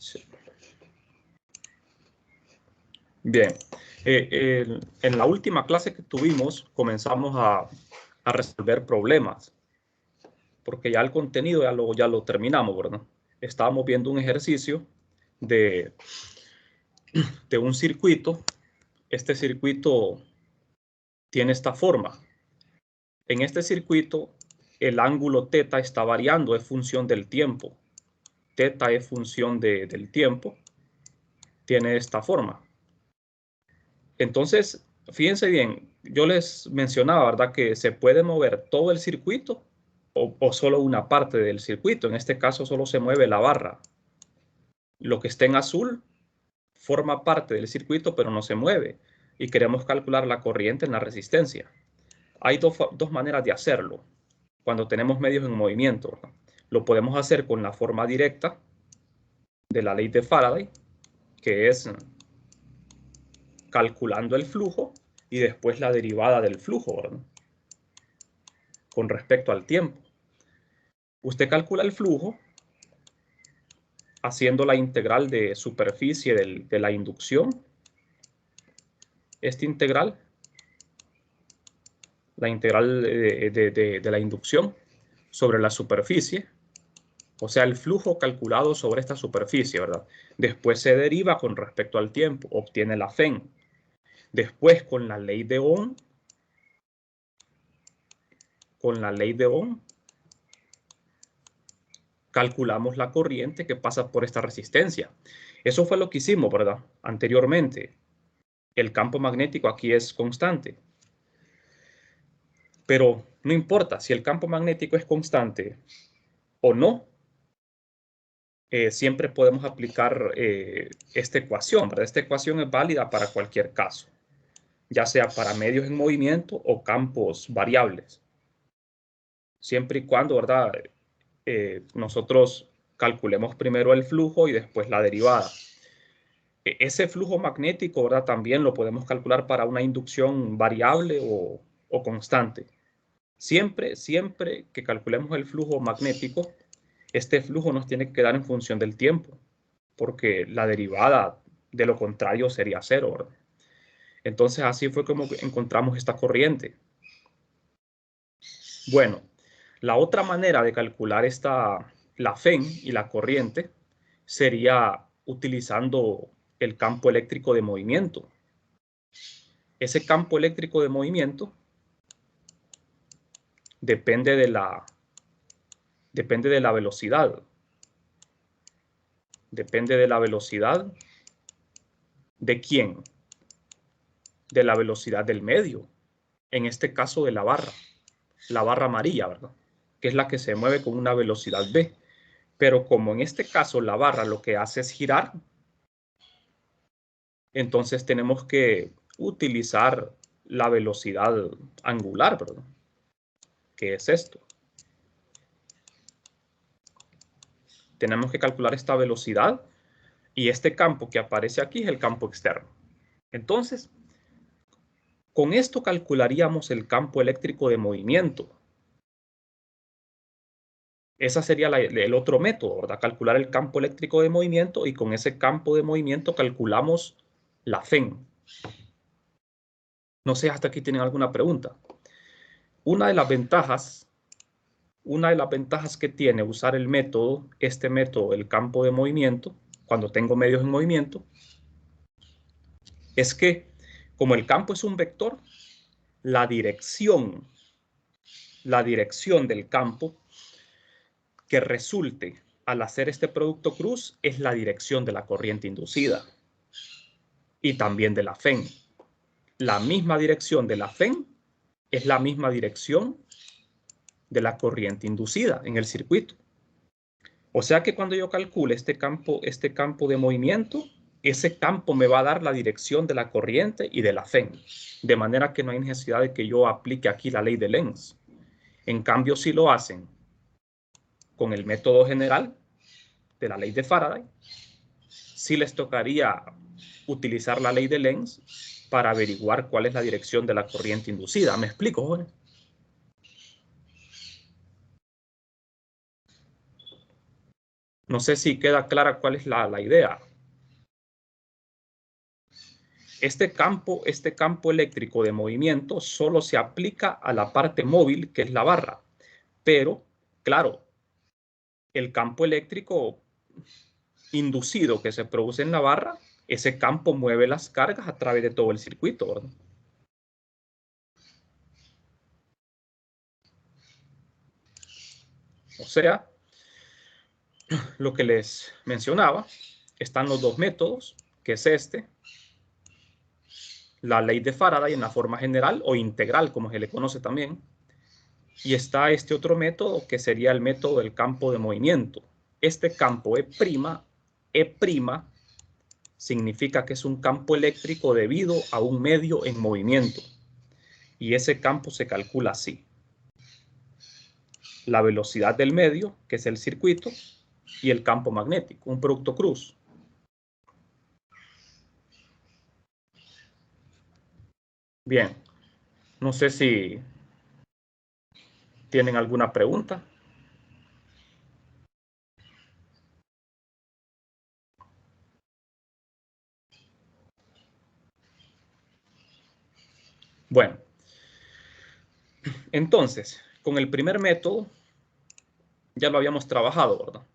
Sí. Bien, en la última clase que tuvimos comenzamos a resolver problemas, porque ya el contenido ya lo terminamos, ¿verdad? Estábamos viendo un ejercicio de un circuito. Este circuito tiene esta forma. En este circuito, el ángulo θ está variando, es función del tiempo. Θ es función del tiempo. Tiene esta forma. Entonces, fíjense bien, yo les mencionaba, ¿verdad?, que se puede mover todo el circuito o solo una parte del circuito. En este caso, solo se mueve la barra. Lo que está en azul forma parte del circuito, pero no se mueve. Y queremos calcular la corriente en la resistencia. Hay dos maneras de hacerlo cuando tenemos medios en movimiento, ¿verdad? Lo podemos hacer con la forma directa de la ley de Faraday, que es calculando el flujo y después la derivada del flujo, ¿verdad?, con respecto al tiempo. Usted calcula el flujo haciendo la integral de superficie de la inducción. Esta integral, la integral de la inducción sobre la superficie, o sea, el flujo calculado sobre esta superficie, ¿verdad? Después se deriva con respecto al tiempo, obtiene la FEN. Después, con la ley de Ohm, calculamos la corriente que pasa por esta resistencia. Eso fue lo que hicimos, ¿verdad?, anteriormente. El campo magnético aquí es constante. Pero no importa si el campo magnético es constante o no, siempre podemos aplicar esta ecuación, ¿verdad? Esta ecuación es válida para cualquier caso, ya sea para medios en movimiento o campos variables. Siempre y cuando, ¿verdad?, nosotros calculemos primero el flujo y después la derivada. Ese flujo magnético, ¿verdad?, también lo podemos calcular para una inducción variable o constante. Siempre que calculemos el flujo magnético, este flujo nos tiene que quedar en función del tiempo, porque la derivada de lo contrario sería cero, ¿verdad? Entonces así fue como encontramos esta corriente. Bueno, la otra manera de calcular la FEN y la corriente sería utilizando el campo eléctrico de movimiento. Ese campo eléctrico de movimiento depende de la velocidad. Depende de la velocidad ¿de quién? De la velocidad del medio. En este caso de la barra amarilla, ¿verdad?, que es la que se mueve con una velocidad v. Pero como en este caso la barra lo que hace es girar, entonces tenemos que utilizar la velocidad angular, ¿verdad?, que es esto. Tenemos que calcular esta velocidad y este campo que aparece aquí es el campo externo. Entonces, con esto calcularíamos el campo eléctrico de movimiento. Ese sería el otro método, ¿verdad?, calcular el campo eléctrico de movimiento, y con ese campo de movimiento calculamos la FEN. No sé, hasta aquí tienen alguna pregunta. Una de las ventajas que tiene usar este método, el campo de movimiento, cuando tengo medios en movimiento, es que como el campo es un vector, la dirección del campo que resulte al hacer este producto cruz es la dirección de la corriente inducida y también de la FEN. La misma dirección de la FEN es la misma dirección de la corriente inducida en el circuito. O sea que cuando yo calcule este campo de movimiento, ese campo me va a dar la dirección de la corriente y de la FEN. De manera que no hay necesidad de que yo aplique aquí la ley de Lenz. En cambio, si lo hacen con el método general de la ley de Faraday, sí les tocaría utilizar la ley de Lenz para averiguar cuál es la dirección de la corriente inducida. ¿Me explico, jóvenes? No sé si queda clara cuál es la idea. Este campo eléctrico de movimiento solo se aplica a la parte móvil, que es la barra. Pero, claro, el campo eléctrico inducido que se produce en la barra, ese campo mueve las cargas a través de todo el circuito, ¿verdad? O sea, lo que les mencionaba, están los dos métodos, que es la ley de Faraday en la forma general o integral, como se le conoce también, y está este otro método que sería el método del campo de movimiento. Este campo E', E' significa que es un campo eléctrico debido a un medio en movimiento, y ese campo se calcula así: la velocidad del medio, que es el circuito, y el campo magnético, un producto cruz. Bien, no sé si tienen alguna pregunta. Bueno, entonces, con el primer método ya lo habíamos trabajado, ¿verdad?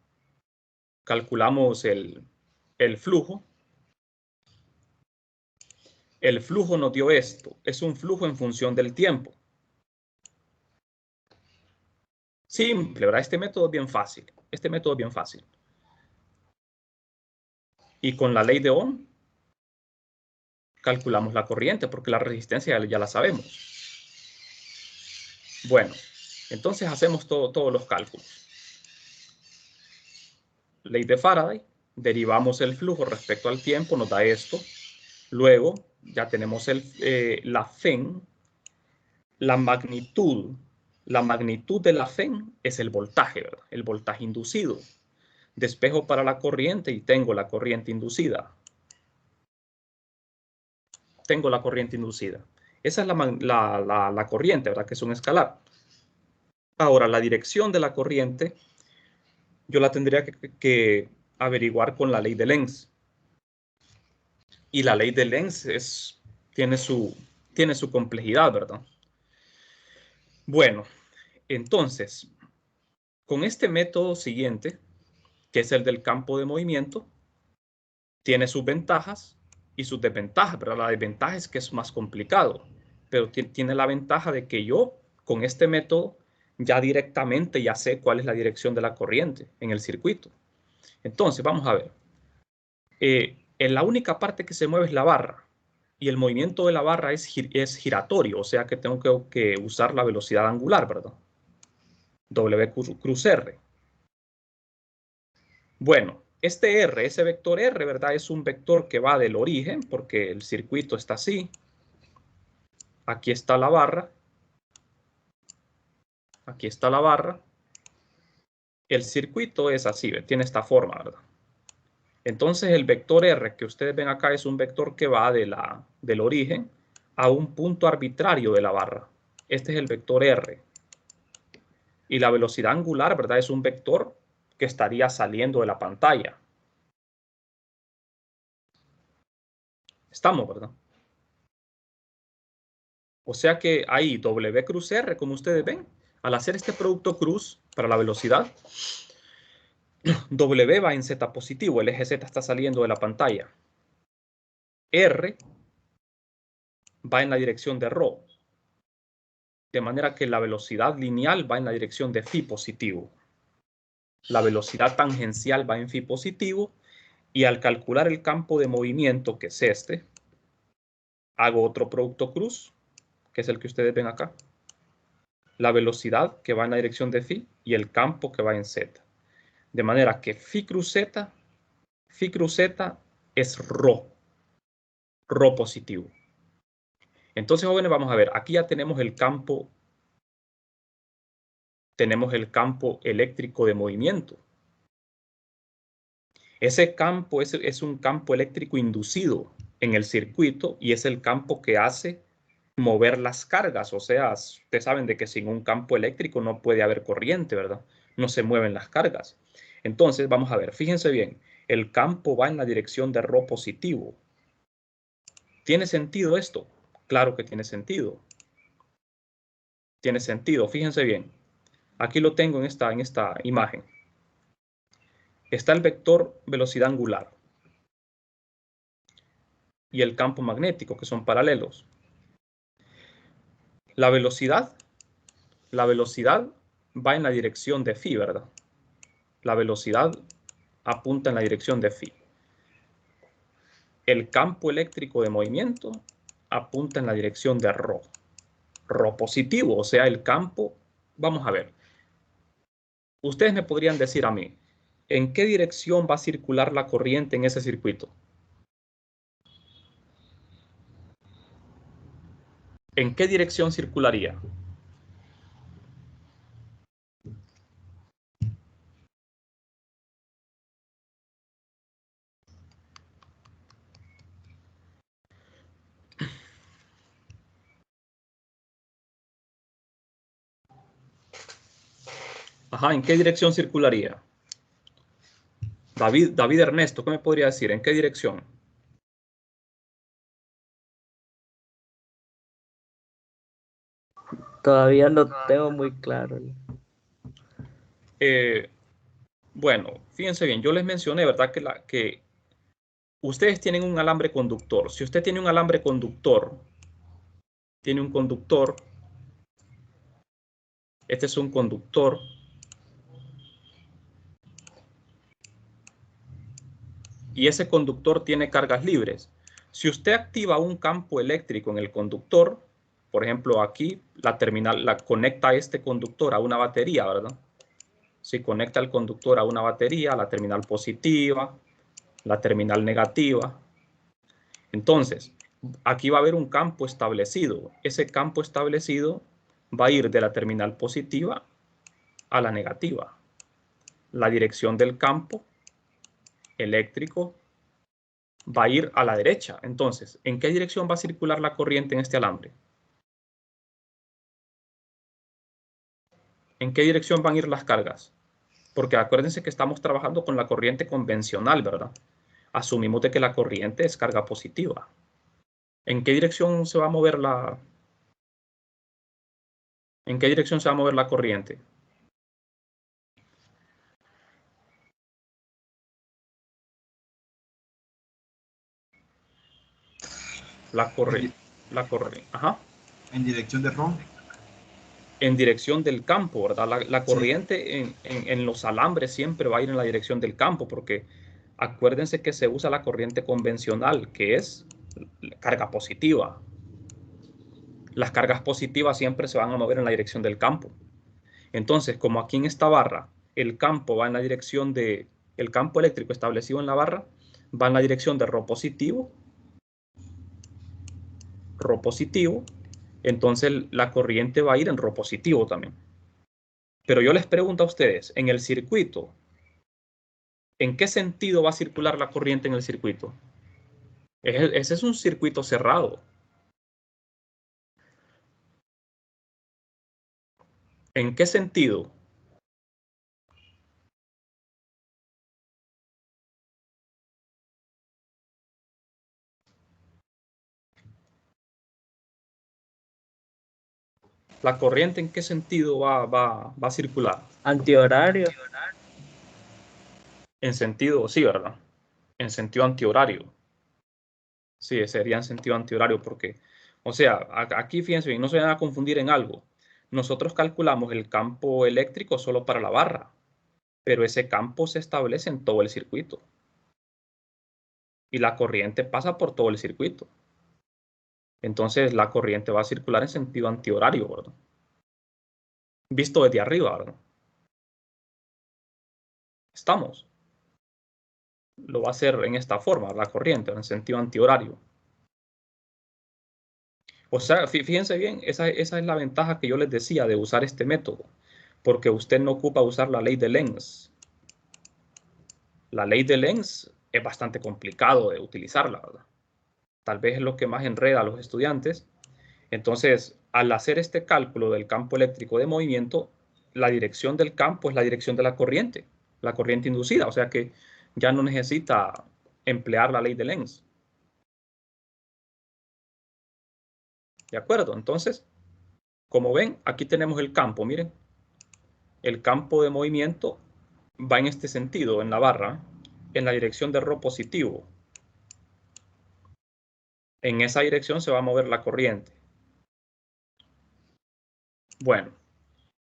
Calculamos el flujo. El flujo nos dio esto. Es un flujo en función del tiempo. Simple, ¿verdad? Este método es bien fácil. Este método es bien fácil. Y con la ley de Ohm calculamos la corriente, porque la resistencia ya la sabemos. Bueno, entonces hacemos todos los cálculos. Ley de Faraday, derivamos el flujo respecto al tiempo, nos da esto. Luego ya tenemos la FEN, la magnitud. La magnitud de la FEN es el voltaje, ¿verdad? El voltaje inducido. Despejo para la corriente y tengo la corriente inducida. Tengo la corriente inducida. Esa es la corriente, ¿verdad? Que es un escalar. Ahora, la dirección de la corriente yo la tendría que averiguar con la ley de Lenz. Y la ley de Lenz tiene su complejidad, ¿verdad? Bueno, entonces, con este método siguiente, que es el del campo de movimiento, tiene sus ventajas y sus desventajas, ¿verdad? La desventaja es que es más complicado, pero tiene la ventaja de que yo, con este método, ya directamente ya sé cuál es la dirección de la corriente en el circuito. Entonces, vamos a ver. En la única parte que se mueve es la barra, y el movimiento de la barra es giratorio, o sea que tengo que usar la velocidad angular, ¿verdad? W cruz R. Bueno, este R, ese vector R, ¿verdad? Es un vector que va del origen, porque el circuito está así. Aquí está la barra. Aquí está la barra. El circuito es así, tiene esta forma, ¿verdad? Entonces el vector R que ustedes ven acá es un vector que va del origen a un punto arbitrario de la barra. Este es el vector R. Y la velocidad angular, ¿verdad? Es un vector que estaría saliendo de la pantalla. Estamos, ¿verdad? O sea que ahí W cruz R, como ustedes ven, al hacer este producto cruz para la velocidad, W va en Z positivo, el eje Z está saliendo de la pantalla. R va en la dirección de ρ, de manera que la velocidad lineal va en la dirección de phi positivo. La velocidad tangencial va en phi positivo, y al calcular el campo de movimiento, que es este, hago otro producto cruz, que es el que ustedes ven acá. La velocidad que va en la dirección de phi y el campo que va en Z. De manera que phi cruz Z es ρ positivo. Entonces, jóvenes, vamos a ver, aquí ya tenemos el campo eléctrico de movimiento. Ese campo es un campo eléctrico inducido en el circuito, y es el campo que hace mover las cargas. O sea, ustedes saben de que sin un campo eléctrico no puede haber corriente, ¿verdad? No se mueven las cargas. Entonces, vamos a ver, fíjense bien, el campo va en la dirección de Rho positivo. ¿Tiene sentido esto? Claro que tiene sentido. Tiene sentido, fíjense bien. Aquí lo tengo en esta imagen. Está el vector velocidad angular y el campo magnético, que son paralelos. La velocidad va en la dirección de phi, ¿verdad? La velocidad apunta en la dirección de phi. El campo eléctrico de movimiento apunta en la dirección de Rho. Rho positivo, o sea, el campo, vamos a ver. Ustedes me podrían decir a mí, ¿en qué dirección va a circular la corriente en ese circuito? ¿En qué dirección circularía? Ajá, ¿en qué dirección circularía? David Ernesto, ¿qué me podría decir? ¿En qué dirección? Todavía no tengo muy claro. Bueno, fíjense bien, yo les mencioné, ¿verdad? Que ustedes tienen un alambre conductor. Si usted tiene un alambre conductor, tiene un conductor, este es un conductor, y ese conductor tiene cargas libres. Si usted activa un campo eléctrico en el conductor, por ejemplo, aquí la terminal la conecta este conductor a una batería, ¿verdad? Si conecta el conductor a una batería, la terminal positiva, la terminal negativa. Entonces, aquí va a haber un campo establecido. Ese campo establecido va a ir de la terminal positiva a la negativa. La dirección del campo eléctrico va a ir a la derecha. Entonces, ¿en qué dirección va a circular la corriente en este alambre? ¿En qué dirección van a ir las cargas? Porque acuérdense que estamos trabajando con la corriente convencional, ¿verdad? Asumimos de que la corriente es carga positiva. ¿En qué dirección se va a mover ¿En qué dirección se va a mover la corriente? La corre, ajá. En dirección de Ron. En dirección del campo, ¿verdad? La Sí. corriente en los alambres siempre va a ir en la dirección del campo, porque acuérdense que se usa la corriente convencional, que es carga positiva. Las cargas positivas siempre se van a mover en la dirección del campo. Entonces, como aquí en esta barra, el campo va en la dirección de, el campo eléctrico establecido en la barra, va en la dirección de Rho positivo, entonces la corriente va a ir en Rho positivo también. Pero yo les pregunto a ustedes, en el circuito, ¿en qué sentido va a circular la corriente en el circuito? Ese es un circuito cerrado. ¿En qué sentido? ¿La corriente en qué sentido va a circular? Antihorario. En sentido, sí, ¿verdad? En sentido antihorario. Sí, sería en sentido antihorario porque, o sea, aquí fíjense bien, no se van a confundir en algo. Nosotros calculamos el campo eléctrico solo para la barra, pero ese campo se establece en todo el circuito. Y la corriente pasa por todo el circuito. Entonces la corriente va a circular en sentido antihorario, ¿verdad? Visto desde arriba, ¿verdad? Estamos. Lo va a hacer en esta forma, la corriente, en sentido antihorario. O sea, fíjense bien, esa es la ventaja que yo les decía de usar este método, porque usted no ocupa usar la ley de Lenz. La ley de Lenz es bastante complicado de utilizarla, ¿verdad? Tal vez es lo que más enreda a los estudiantes. Entonces, al hacer este cálculo del campo eléctrico de movimiento, la dirección del campo es la dirección de la corriente. la corriente inducida, o sea que ya no necesita emplear la ley de Lenz. ¿De acuerdo? Entonces, como ven, aquí tenemos el campo, miren. El campo de movimiento va en este sentido, en la barra, en la dirección de ρ positivo. En esa dirección se va a mover la corriente. Bueno,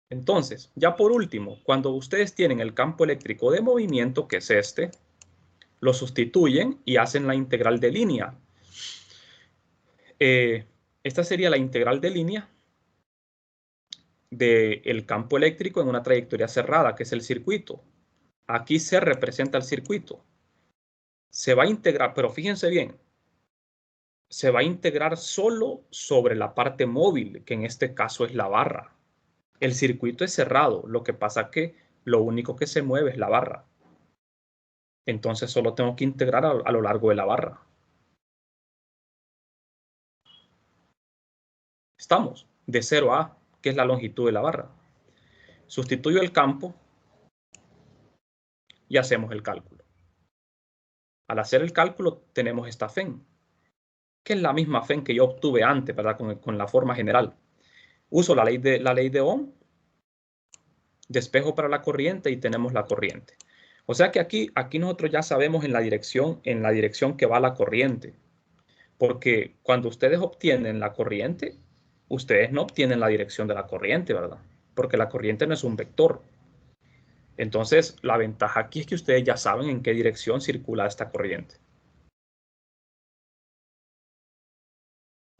entonces, ya por último, cuando ustedes tienen el campo eléctrico de movimiento, que es este, lo sustituyen y hacen la integral de línea. Esta sería la integral de línea del campo eléctrico en una trayectoria cerrada, que es el circuito. Aquí se representa el circuito. Se va a integrar, pero fíjense bien, se va a integrar solo sobre la parte móvil, que en este caso es la barra. El circuito es cerrado, lo que pasa es que lo único que se mueve es la barra. Entonces solo tengo que integrar a lo largo de la barra. Estamos de 0 a A, que es la longitud de la barra. Sustituyo el campo y hacemos el cálculo. Al hacer el cálculo tenemos esta FEN, que es la misma FEN que yo obtuve antes, ¿verdad? Con la forma general. Uso la ley de Ohm, despejo para la corriente y tenemos la corriente. O sea que aquí nosotros ya sabemos en la dirección que va la corriente. Porque cuando ustedes obtienen la corriente, ustedes no obtienen la dirección de la corriente, ¿verdad? Porque la corriente no es un vector. Entonces, la ventaja aquí es que ustedes ya saben en qué dirección circula esta corriente.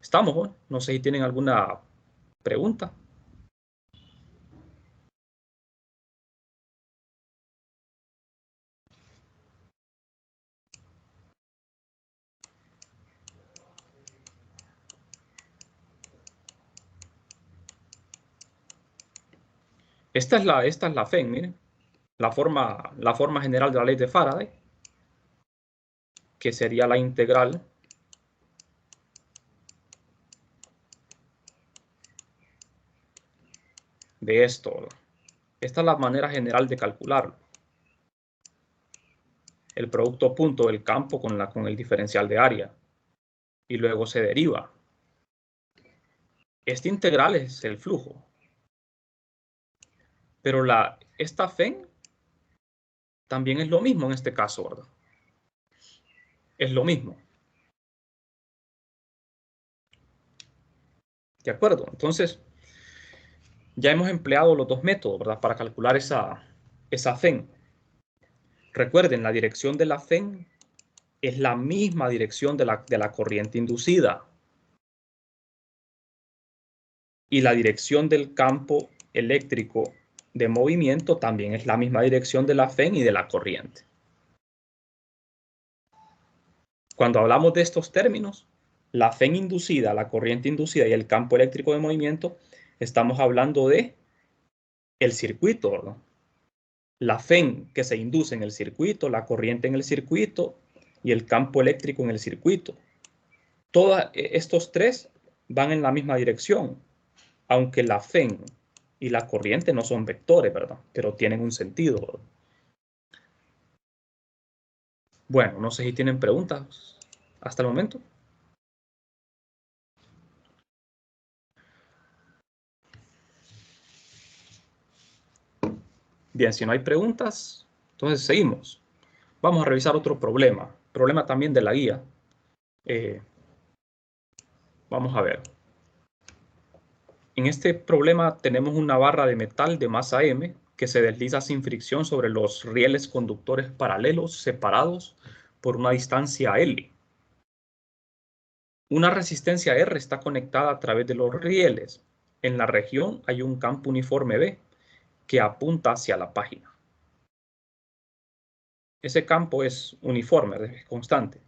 ¿Estamos, ¿no? No sé si tienen alguna pregunta. Esta es la FEN, miren. La forma general de la ley de Faraday, que sería la integral de esto. Esta es la manera general de calcularlo. El producto punto del campo con el diferencial de área. Y luego se deriva. Este integral es el flujo. Pero esta FEN también es lo mismo en este caso, ¿verdad? Es lo mismo. ¿De acuerdo? Entonces, ya hemos empleado los dos métodos, ¿verdad? Para calcular esa FEN. Recuerden, la dirección de la FEN es la misma dirección de la corriente inducida. Y la dirección del campo eléctrico de movimiento también es la misma dirección de la FEN y de la corriente. Cuando hablamos de estos términos, la FEN inducida, la corriente inducida y el campo eléctrico de movimiento, estamos hablando de el circuito, ¿verdad? La FEN que se induce en el circuito, la corriente en el circuito y el campo eléctrico en el circuito. Todos estos tres van en la misma dirección, aunque la FEN y la corriente no son vectores, ¿verdad? Pero tienen un sentido, ¿verdad? Bueno, no sé si tienen preguntas hasta el momento. Bien, si no hay preguntas, entonces seguimos. Vamos a revisar otro problema también de la guía. Vamos a ver. En este problema tenemos una barra de metal de masa M que se desliza sin fricción sobre los rieles conductores paralelos separados por una distancia L. Una resistencia R está conectada a través de los rieles. En la región hay un campo uniforme B que apunta hacia la página. Ese campo es uniforme, es constante.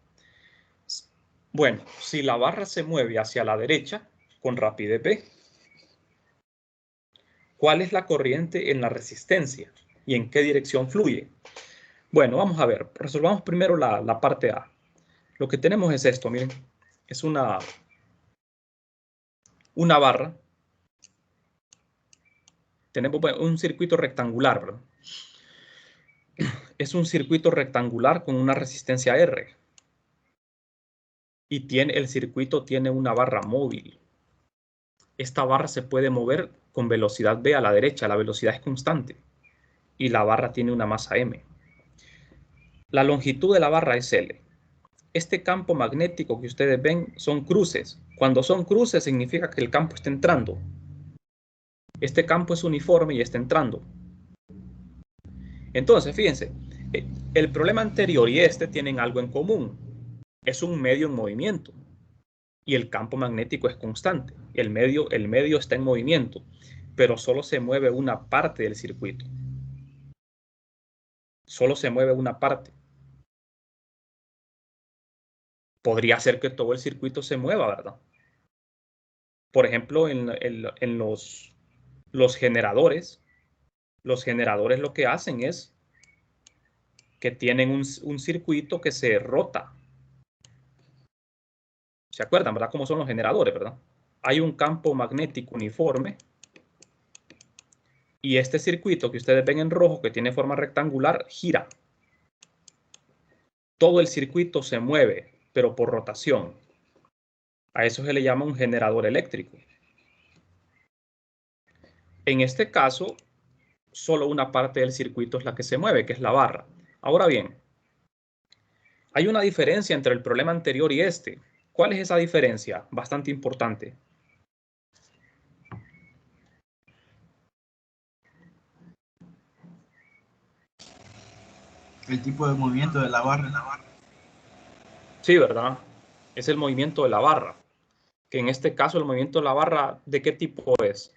Bueno, si la barra se mueve hacia la derecha con rapidez B, ¿cuál es la corriente en la resistencia y en qué dirección fluye? Bueno, vamos a ver. Resolvamos primero la parte A. Lo que tenemos es esto, miren. Es una barra. Tenemos un circuito rectangular, ¿verdad? es un circuito rectangular con una resistencia R. Y el circuito tiene una barra móvil. Esta barra se puede mover con velocidad V a la derecha, la velocidad es constante. Y la barra tiene una masa M. La longitud de la barra es L. Este campo magnético que ustedes ven son cruces. Cuando son cruces significa que el campo está entrando. Este campo es uniforme y está entrando. Entonces, fíjense, el problema anterior y este tienen algo en común. Es un medio en movimiento y el campo magnético es constante. El medio está en movimiento, pero solo se mueve una parte del circuito. Solo se mueve una parte. Podría ser que todo el circuito se mueva, ¿verdad? Por ejemplo, en los generadores lo que hacen es que tienen un circuito que se rota. ¿Se acuerdan, verdad? Cómo son los generadores, ¿verdad? Hay un campo magnético uniforme y este circuito que ustedes ven en rojo, que tiene forma rectangular, gira. Todo el circuito se mueve, pero por rotación. A eso se le llama un generador eléctrico. En este caso, solo una parte del circuito es la que se mueve, que es la barra. Ahora bien, hay una diferencia entre el problema anterior y este. ¿Cuál es esa diferencia? Bastante importante. El tipo de movimiento de la barra. Sí, ¿verdad? Es el movimiento de la barra. Que en este caso el movimiento de la barra, ¿de qué tipo es?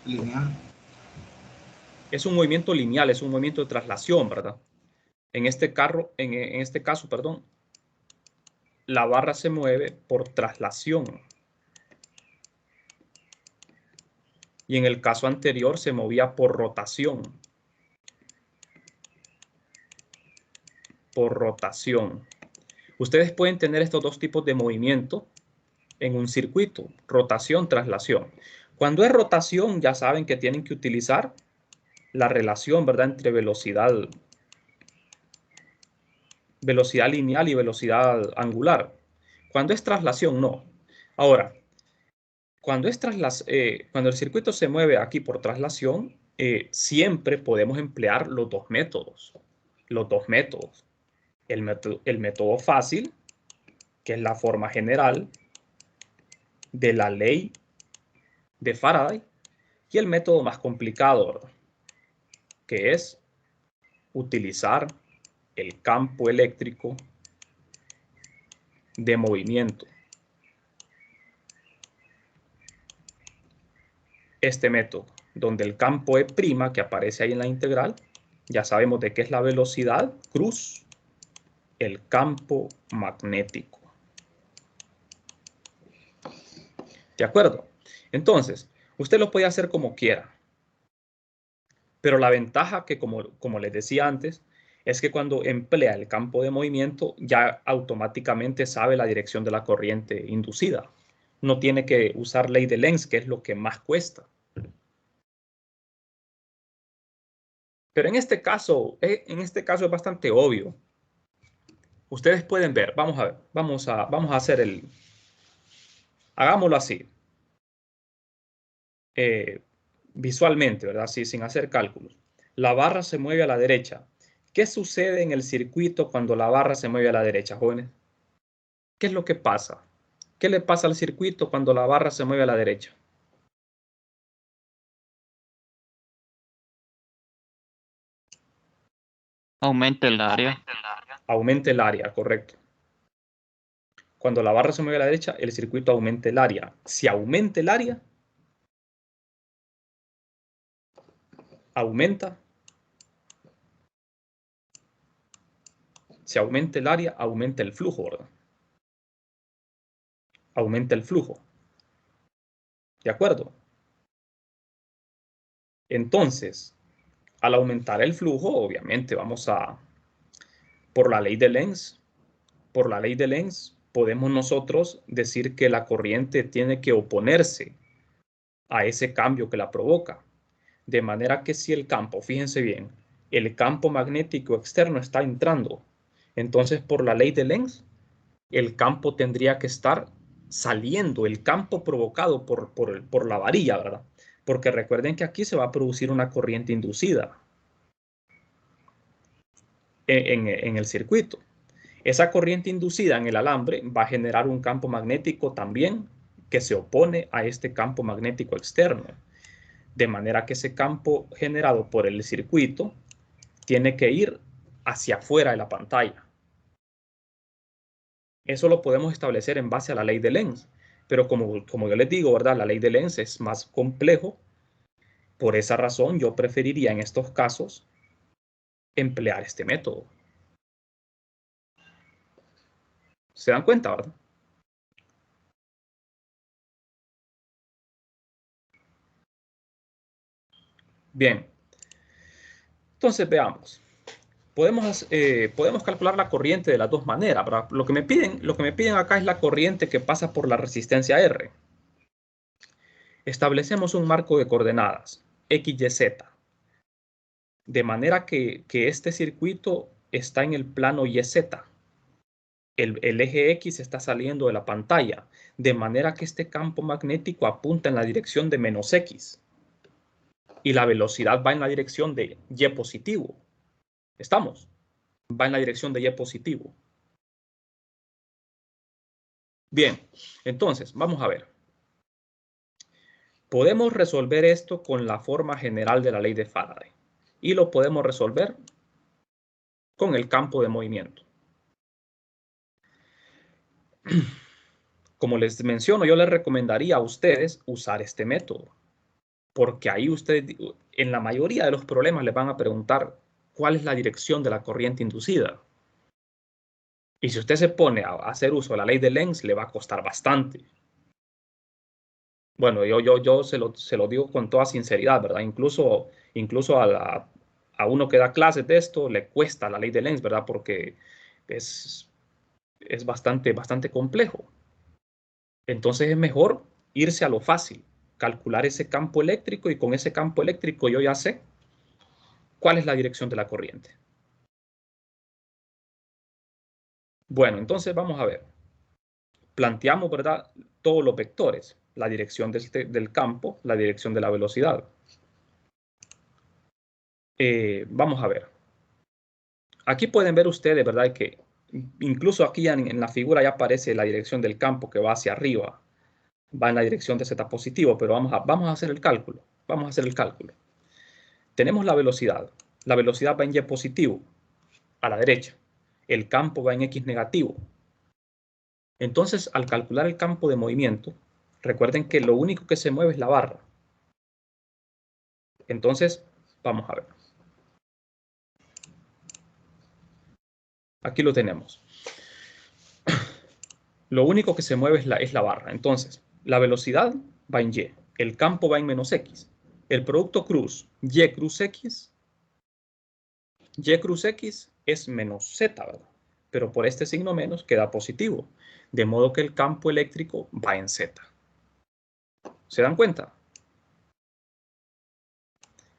Lineal. Es un movimiento lineal, es un movimiento de traslación, ¿verdad? En este caso, perdón, la barra se mueve por traslación. Y en el caso anterior se movía por rotación. Por rotación. Ustedes pueden tener estos dos tipos de movimiento en un circuito, rotación, traslación. Cuando es rotación, ya saben que tienen que utilizar la relación, ¿verdad?, entre velocidad lineal y velocidad angular. Cuando es traslación, no. Ahora, cuando el circuito se mueve aquí por traslación, siempre podemos emplear los dos métodos. Los dos métodos. El método fácil, que es la forma general de la ley de Faraday, y el método más complicado, ¿verdad?, que es utilizar el campo eléctrico de movimiento. Este método, donde el campo E' que aparece ahí en la integral, ya sabemos de qué es la velocidad cruz, el campo magnético. ¿De acuerdo? Entonces, usted lo puede hacer como quiera. Pero la ventaja que, como les decía antes, es que cuando emplea el campo de movimiento, ya automáticamente sabe la dirección de la corriente inducida. No tiene que usar ley de Lenz, que es lo que más cuesta. Pero en este caso es bastante obvio. Ustedes pueden ver, vamos a ver, vamos a hacer hagámoslo así. Visualmente, ¿verdad? Así, sin hacer cálculos. La barra se mueve a la derecha. ¿Qué sucede en el circuito cuando la barra se mueve a la derecha, jóvenes? ¿Qué es lo que pasa? ¿Qué le pasa al circuito cuando la barra se mueve a la derecha? Aumenta el área. Aumenta el área, correcto. Cuando la barra se mueve a la derecha, el circuito aumenta el área. Si aumenta el área, aumenta. Si aumenta el área, aumenta el flujo, ¿verdad? Aumenta el flujo. ¿De acuerdo? Entonces, al aumentar el flujo, obviamente vamos por la ley de Lenz, podemos nosotros decir que la corriente tiene que oponerse a ese cambio que la provoca. De manera que si el campo, fíjense bien, el campo magnético externo está entrando, entonces por la ley de Lenz, el campo tendría que estar saliendo, el campo provocado por la varilla, ¿verdad? Porque recuerden que aquí se va a producir una corriente inducida en el circuito. Esa corriente inducida en el alambre va a generar un campo magnético también que se opone a este campo magnético externo. De manera que ese campo generado por el circuito tiene que ir hacia afuera de la pantalla. Eso lo podemos establecer en base a la ley de Lenz. Pero como yo les digo, ¿verdad? La ley de Lenz es más complejo. Por esa razón, yo preferiría en estos casos emplear este método. ¿Se dan cuenta, verdad? Bien. Entonces, veamos. Podemos calcular la corriente de las dos maneras, ¿verdad? Lo que me piden acá es la corriente que pasa por la resistencia R. Establecemos un marco de coordenadas, X, Y, Z. De manera que este circuito está en el plano YZ. El eje X está saliendo de la pantalla, de manera que este campo magnético apunta en la dirección de menos X. Y la velocidad va en la dirección de Y positivo. ¿Estamos? Va en la dirección de Y positivo. Bien, entonces, vamos a ver. Podemos resolver esto con la forma general de la ley de Faraday. Y lo podemos resolver con el campo de movimiento. Como les menciono, yo les recomendaría a ustedes usar este método. Porque ahí ustedes, en la mayoría de los problemas, les van a preguntar cuál es la dirección de la corriente inducida. Y si usted se pone a hacer uso de la ley de Lenz, le va a costar bastante. Bueno, yo se lo digo con toda sinceridad, ¿verdad? Incluso a uno que da clases de esto le cuesta la ley de Lenz, ¿verdad? Porque es bastante complejo. Entonces es mejor irse a lo fácil, calcular ese campo eléctrico y con ese campo eléctrico yo ya sé cuál es la dirección de la corriente. Bueno, entonces vamos a ver. Planteamos, ¿verdad? Todos los vectores, la dirección del campo, la dirección de la velocidad. Vamos a ver. Aquí pueden ver ustedes, ¿verdad? Que incluso aquí en la figura ya aparece la dirección del campo que va hacia arriba. Va en la dirección de Z positivo, pero vamos a hacer el cálculo. Vamos a hacer el cálculo. Tenemos la velocidad. La velocidad va en Y positivo, a la derecha. El campo va en X negativo. Entonces, al calcular el campo de movimiento, recuerden que lo único que se mueve es la barra. Entonces, vamos a ver. Aquí lo tenemos. Lo único que se mueve es la barra. Entonces, la velocidad va en Y. El campo va en menos X. El producto cruz, Y cruz X es menos Z, ¿verdad? Pero por este signo menos queda positivo. De modo que el campo eléctrico va en Z. ¿Se dan cuenta?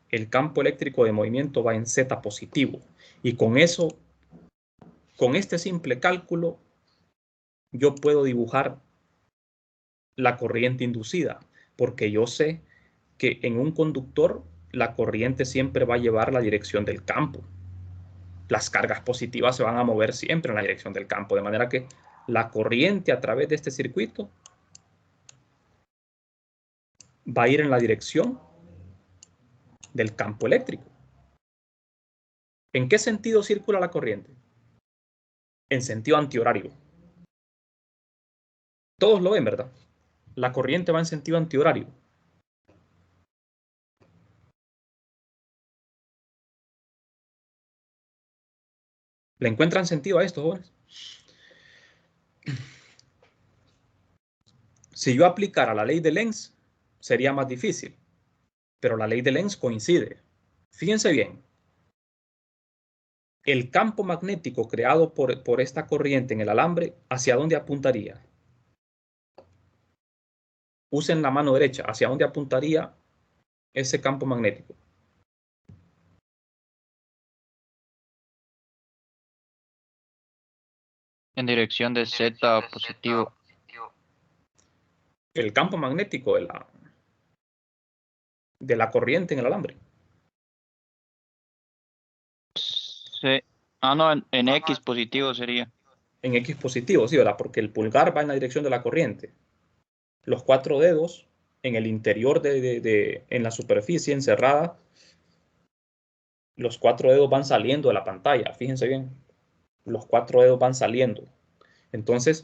El campo eléctrico de movimiento va en Z positivo. Y con eso, con este simple cálculo, yo puedo dibujar la corriente inducida, porque yo sé que en un conductor la corriente siempre va a llevar la dirección del campo. Las cargas positivas se van a mover siempre en la dirección del campo, de manera que la corriente a través de este circuito va a ir en la dirección del campo eléctrico. ¿En qué sentido circula la corriente? En sentido antihorario. Todos lo ven, ¿verdad? La corriente va en sentido antihorario. ¿Le encuentran sentido a esto, jóvenes? Si yo aplicara la ley de Lenz, sería más difícil. Pero la ley de Lenz coincide. Fíjense bien. El campo magnético creado por esta corriente en el alambre, ¿hacia dónde apuntaría? Usen la mano derecha. ¿Hacia dónde apuntaría ese campo magnético? En dirección de Z positivo. El campo magnético de la corriente en el alambre. Sí. Ah, no, en X positivo sería. En X positivo, sí, ¿verdad? Porque el pulgar va en la dirección de la corriente. Los 4 dedos en el interior en la superficie encerrada, los 4 dedos van saliendo de la pantalla, fíjense bien. Los 4 dedos van saliendo. Entonces,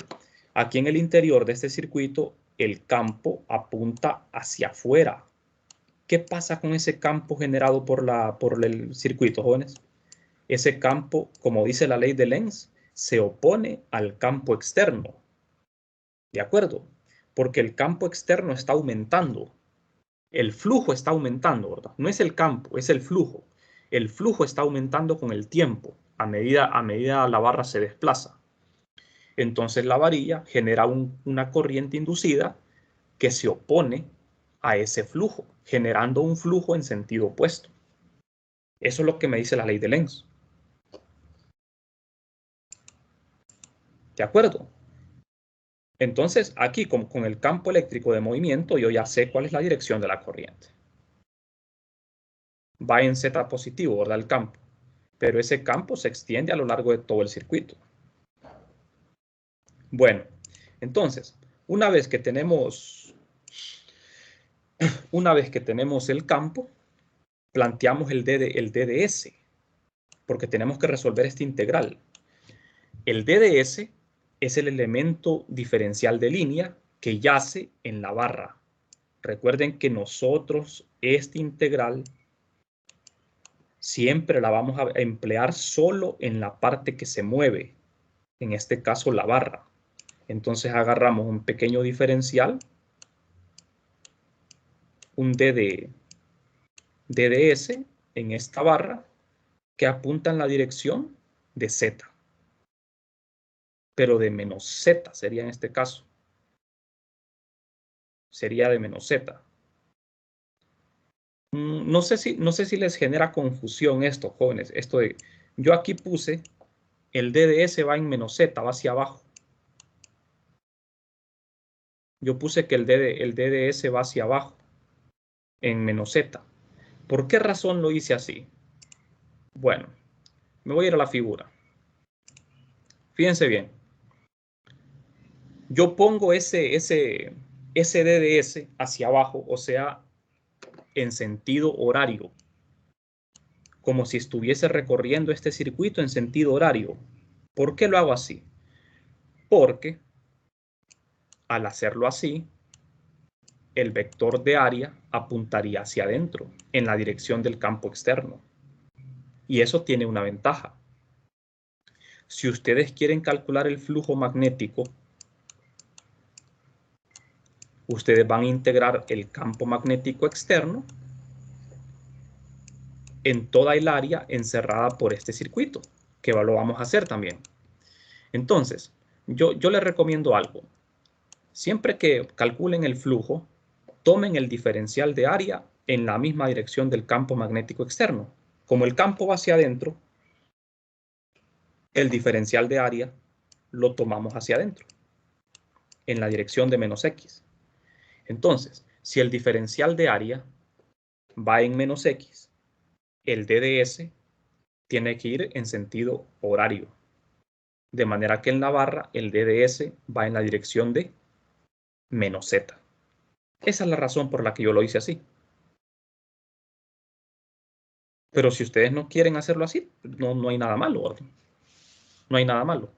aquí en el interior de este circuito, el campo apunta hacia afuera. ¿Qué pasa con ese campo generado por el circuito, jóvenes? Ese campo, como dice la ley de Lenz, se opone al campo externo. ¿De acuerdo? Porque el campo externo está aumentando. El flujo está aumentando, ¿verdad? No es el campo, es el flujo. El flujo está aumentando con el tiempo, a medida la barra se desplaza. Entonces la varilla genera una corriente inducida que se opone a ese flujo, generando un flujo en sentido opuesto. Eso es lo que me dice la ley de Lenz. ¿De acuerdo? Entonces, aquí con el campo eléctrico de movimiento, yo ya sé cuál es la dirección de la corriente. Va en Z positivo, ¿verdad? El campo. Pero ese campo se extiende a lo largo de todo el circuito. Bueno, entonces, una vez que tenemos el campo, planteamos el DDS, porque tenemos que resolver este integral. El DDS es el elemento diferencial de línea que yace en la barra. Recuerden que nosotros este integral siempre la vamos a emplear solo en la parte que se mueve, en este caso la barra. Entonces agarramos un pequeño diferencial, un DDS en esta barra que apunta en la dirección de Z, pero de menos Z sería en este caso. Sería de menos Z. No sé si les genera confusión esto, jóvenes. Esto de, yo aquí puse el DDS va en menos Z, va hacia abajo. Yo puse que el DDS va hacia abajo, en menos Z. ¿Por qué razón lo hice así? Bueno, me voy a ir a la figura. Fíjense bien. Yo pongo ese DDS hacia abajo, o sea, en sentido horario, como si estuviese recorriendo este circuito en sentido horario. ¿Por qué lo hago así? Porque al hacerlo así, el vector de área apuntaría hacia adentro, en la dirección del campo externo. Y eso tiene una ventaja. Si ustedes quieren calcular el flujo magnético, ustedes van a integrar el campo magnético externo en toda el área encerrada por este circuito, que lo vamos a hacer también. Entonces, yo les recomiendo algo. Siempre que calculen el flujo, tomen el diferencial de área en la misma dirección del campo magnético externo. Como el campo va hacia adentro, el diferencial de área lo tomamos hacia adentro, en la dirección de menos X. Entonces, si el diferencial de área va en menos X, el DDS tiene que ir en sentido horario. De manera que en la barra el DDS va en la dirección de menos Z. Esa es la razón por la que yo lo hice así. Pero si ustedes no quieren hacerlo así, no hay nada malo, ¿verdad? No hay nada malo.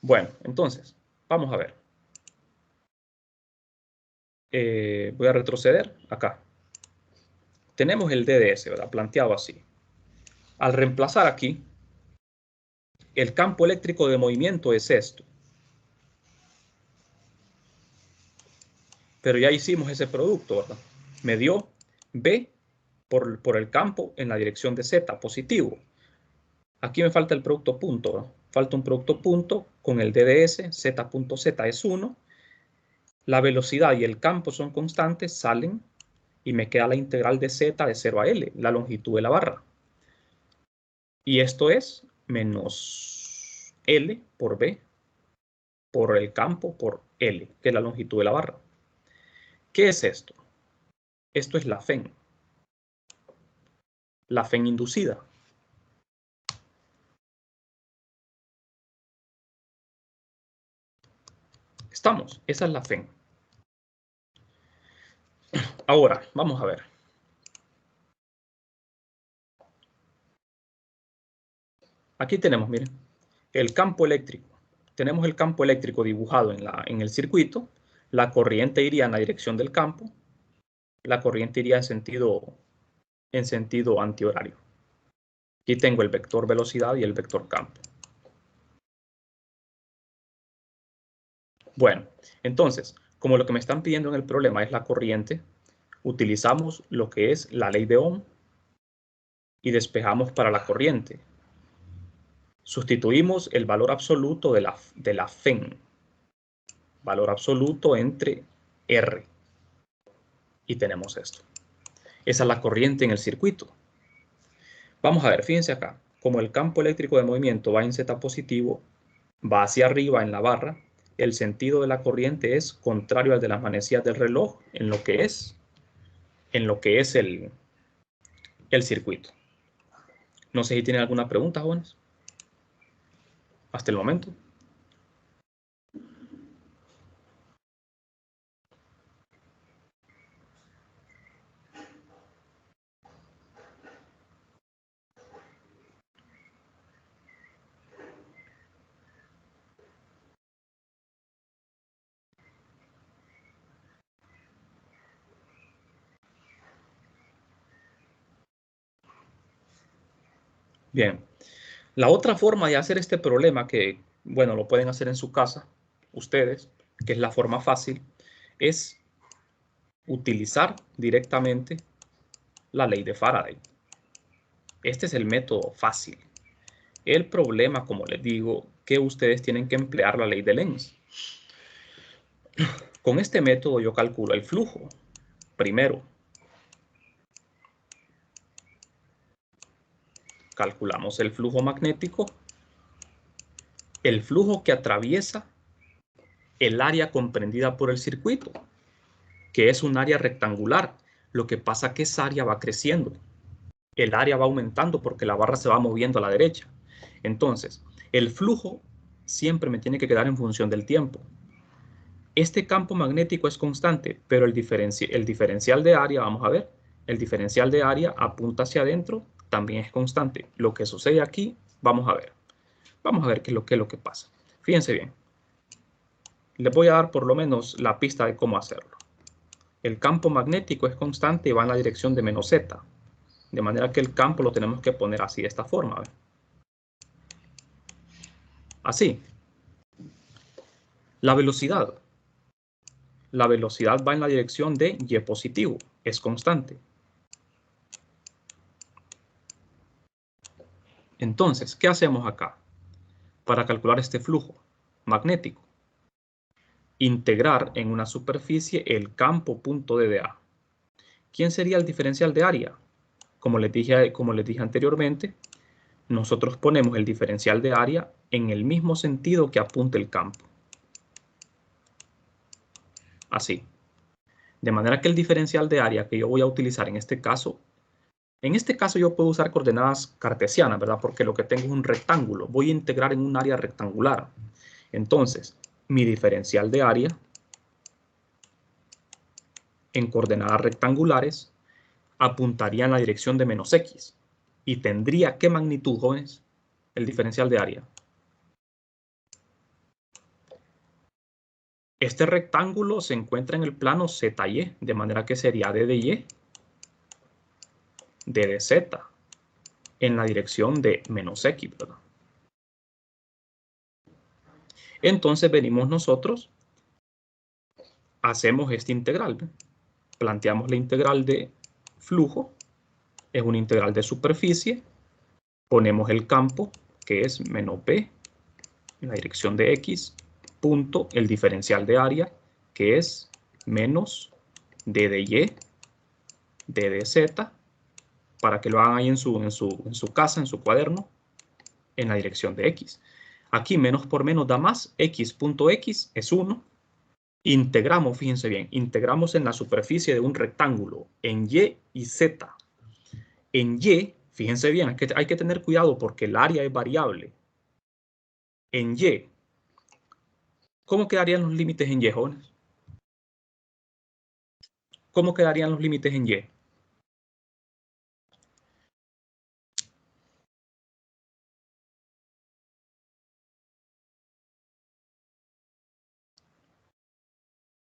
Bueno, entonces, vamos a ver. Voy a retroceder acá. Tenemos el DDS, ¿verdad? Planteado así. Al reemplazar aquí, el campo eléctrico de movimiento es esto. Pero ya hicimos ese producto, ¿verdad? Me dio B por el campo en la dirección de Z, positivo. Aquí me falta el producto punto, ¿verdad? Falta un producto punto con el DDS, Z.Z es 1. La velocidad y el campo son constantes, salen y me queda la integral de z de 0 a L, la longitud de la barra. Y esto es menos L por B por el campo por L, que es la longitud de la barra. ¿Qué es esto? Esto es la FEN. La FEN inducida. ¿Estamos? Esa es la FEN. Ahora, vamos a ver. Aquí tenemos, miren, el campo eléctrico. Tenemos el campo eléctrico dibujado en el circuito. La corriente iría en la dirección del campo. La corriente iría en sentido antihorario. Aquí tengo el vector velocidad y el vector campo. Bueno, entonces, como lo que me están pidiendo en el problema es la corriente, utilizamos lo que es la ley de Ohm y despejamos para la corriente. Sustituimos el valor absoluto de la FEN, valor absoluto entre R, y tenemos esto. Esa es la corriente en el circuito. Vamos a ver, fíjense acá, como el campo eléctrico de movimiento va en Z positivo, va hacia arriba en la barra, el sentido de la corriente es contrario al de las manecillas del reloj en lo que es el circuito. No sé si tienen alguna pregunta, jóvenes, hasta el momento. Bien, la otra forma de hacer este problema que, bueno, lo pueden hacer en su casa, ustedes, que es la forma fácil, es utilizar directamente la ley de Faraday. Este es el método fácil. El problema, como les digo, que ustedes tienen que emplear la ley de Lenz. Con este método yo calculo el flujo. Primero, calculamos el flujo magnético, el flujo que atraviesa el área comprendida por el circuito, que es un área rectangular. Lo que pasa es que esa área va creciendo. El área va aumentando porque la barra se va moviendo a la derecha. Entonces, el flujo siempre me tiene que quedar en función del tiempo. Este campo magnético es constante, pero el diferencial de área, vamos a ver, el diferencial de área apunta hacia adentro, también es constante. Lo que sucede aquí, vamos a ver. Vamos a ver qué es lo que pasa. Fíjense bien. Les voy a dar por lo menos la pista de cómo hacerlo. El campo magnético es constante y va en la dirección de menos z. De manera que el campo lo tenemos que poner así, de esta forma. ¿Ve? Así. La velocidad. La velocidad va en la dirección de y positivo. Es constante. Entonces, ¿qué hacemos acá? Para calcular este flujo magnético. Integrar en una superficie el campo punto DDA. ¿Quién sería el diferencial de área? Como les dije anteriormente, nosotros ponemos el diferencial de área en el mismo sentido que apunta el campo. Así. De manera que el diferencial de área que yo voy a utilizar en este caso yo puedo usar coordenadas cartesianas, ¿verdad? Porque lo que tengo es un rectángulo. Voy a integrar en un área rectangular. Entonces, mi diferencial de área en coordenadas rectangulares apuntaría en la dirección de menos x. Y tendría, ¿qué magnitud, jóvenes? El diferencial de área. Este rectángulo se encuentra en el plano ZY, de manera que sería d de y, d de z, en la dirección de menos x, ¿verdad? Entonces venimos nosotros, hacemos esta integral, ¿ve? Planteamos la integral de flujo, es una integral de superficie, ponemos el campo, que es menos b, en la dirección de x, punto, el diferencial de área, que es menos d de y, d de z, para que lo hagan ahí en su casa, en su cuaderno, en la dirección de x. Aquí menos por menos da más, x.x es 1. Integramos, fíjense bien, integramos en la superficie de un rectángulo, en y y z. En y, fíjense bien, hay que tener cuidado porque el área es variable. En y, ¿cómo quedarían los límites en y, jóvenes? ¿Cómo quedarían los límites en y?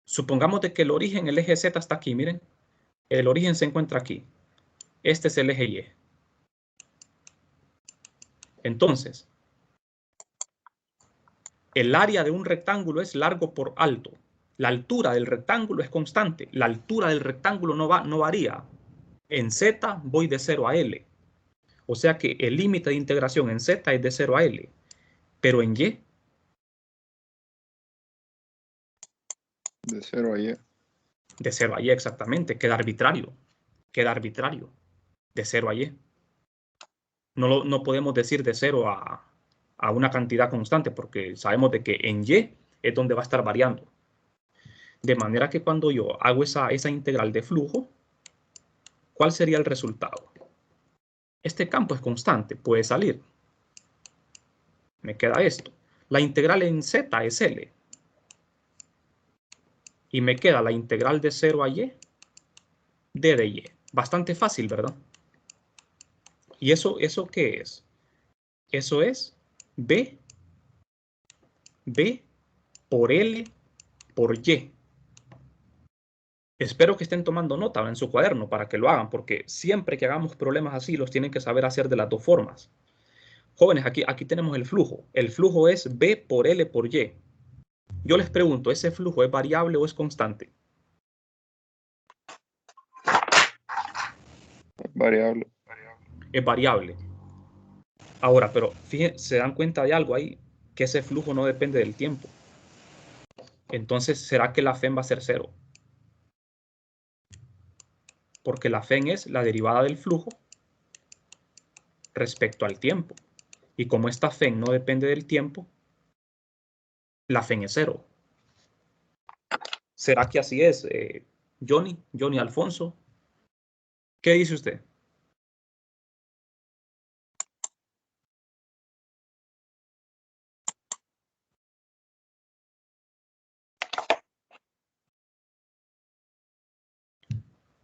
Supongamos de que el origen, el eje Z está aquí, miren. El origen se encuentra aquí. Este es el eje Y. Entonces, el área de un rectángulo es largo por alto. La altura del rectángulo es constante. La altura del rectángulo no varía. En Z voy de 0 a L. O sea que el límite de integración en Z es de 0 a L. Pero en Y, De 0 a Y. de 0 a Y exactamente. Queda arbitrario. Queda arbitrario. De 0 a Y. No podemos decir de 0 a una cantidad constante porque sabemos de que en Y es donde va a estar variando. De manera que cuando yo hago esa integral de flujo, ¿cuál sería el resultado? Este campo es constante, puede salir. Me queda esto. La integral en Z es L. Y me queda la integral de 0 a Y, d de Y. Bastante fácil, ¿verdad? ¿Y eso qué es? Eso es B por L por Y. Espero que estén tomando nota en su cuaderno para que lo hagan, porque siempre que hagamos problemas así, los tienen que saber hacer de las dos formas. Jóvenes, aquí tenemos el flujo. El flujo es B por L por Y. Yo les pregunto, ¿ese flujo es variable o es constante? Variable. Es variable. Ahora, pero fíjense, se dan cuenta de algo ahí, que ese flujo no depende del tiempo. Entonces, ¿será que la FEN va a ser 0? Porque la FEN es la derivada del flujo respecto al tiempo. Y como esta FEN no depende del tiempo, la FEN es 0. ¿Será que así es, Johnny Alfonso? ¿Qué dice usted?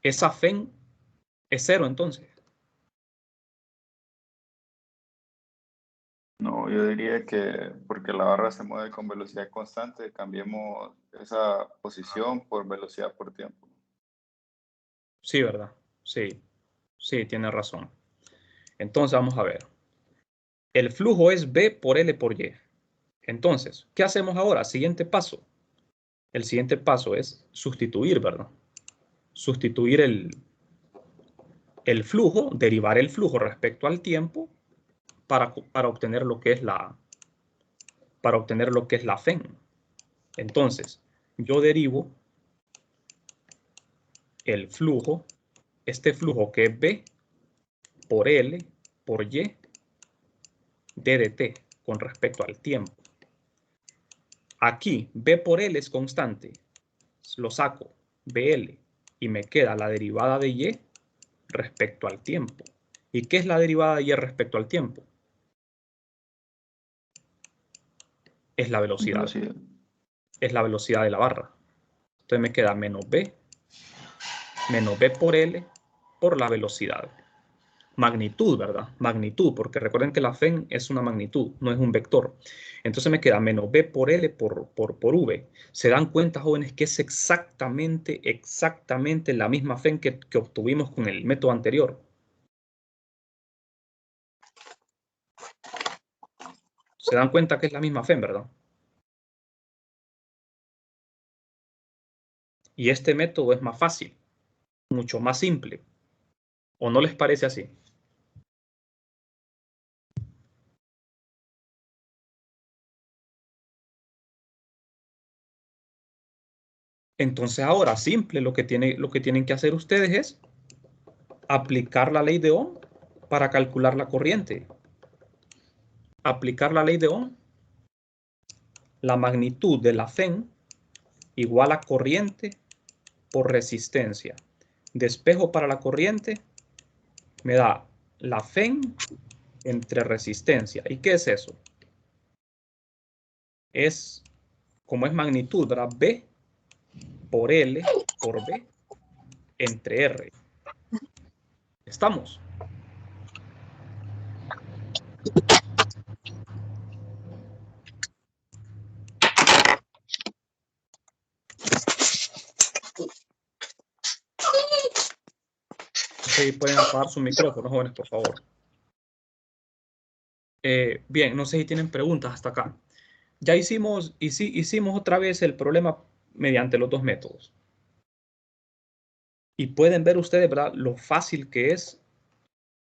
Esa FEN es 0 entonces. No, yo diría que porque la barra se mueve con velocidad constante, cambiemos esa posición por velocidad por tiempo. Sí, ¿verdad? Sí, sí, tiene razón. Entonces vamos a ver. El flujo es B por L por Y. Entonces, ¿qué hacemos ahora? Siguiente paso. El siguiente paso es sustituir, ¿verdad? Sustituir el flujo, derivar el flujo respecto al tiempo para obtener lo que es la FEN. Entonces, yo derivo el flujo, este flujo que es B por L por Y d de t con respecto al tiempo. Aquí B por L es constante. Lo saco, BL, y me queda la derivada de Y respecto al tiempo. ¿Y qué es la derivada de Y respecto al tiempo? Es la velocidad. Velocidad. Es la velocidad de la barra. Entonces me queda menos B por L por la velocidad. Magnitud, ¿verdad? Magnitud, porque recuerden que la FEN es una magnitud, no es un vector. Entonces me queda menos B por L por V. ¿Se dan cuenta, jóvenes, que es exactamente la misma FEN que obtuvimos con el método anterior? ¿Se dan cuenta que es la misma FEN, verdad? Y este método es más fácil, mucho más simple. ¿O no les parece así? Entonces ahora, simple, lo que tienen que hacer ustedes es aplicar la ley de Ohm para calcular la corriente. Aplicar la ley de Ohm, la magnitud de la FEN igual a corriente por resistencia. Despejo para la corriente me da la FEN entre resistencia. ¿Y qué es eso? Es, como es magnitud, ¿verdad? B por L por B entre R. ¿Estamos? Sí, pueden apagar su micrófono, jóvenes, por favor. Bien, no sé si tienen preguntas hasta acá. Ya hicimos otra vez el problema mediante los dos métodos. Y pueden ver ustedes, ¿verdad?, lo fácil que es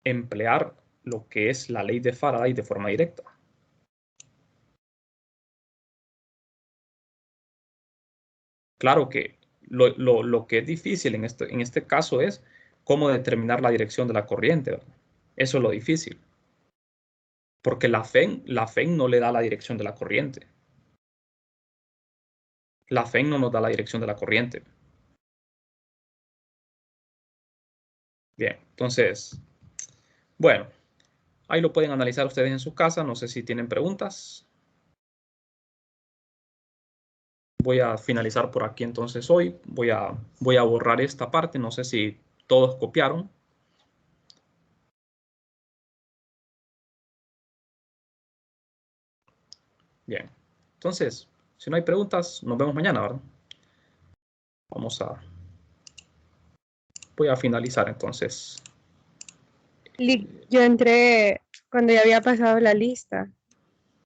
emplear lo que es la ley de Faraday de forma directa. Claro que lo que es difícil en este caso es cómo determinar la dirección de la corriente, ¿verdad? Eso es lo difícil. Porque la FEN no le da la dirección de la corriente. La FEN no nos da la dirección de la corriente. Bien, entonces, bueno, ahí lo pueden analizar ustedes en su casa. No sé si tienen preguntas. Voy a finalizar por aquí entonces hoy. Voy a borrar esta parte. No sé si todos copiaron. Bien, entonces, si no hay preguntas, nos vemos mañana, ¿verdad? Voy a finalizar entonces. Yo entré cuando ya había pasado la lista.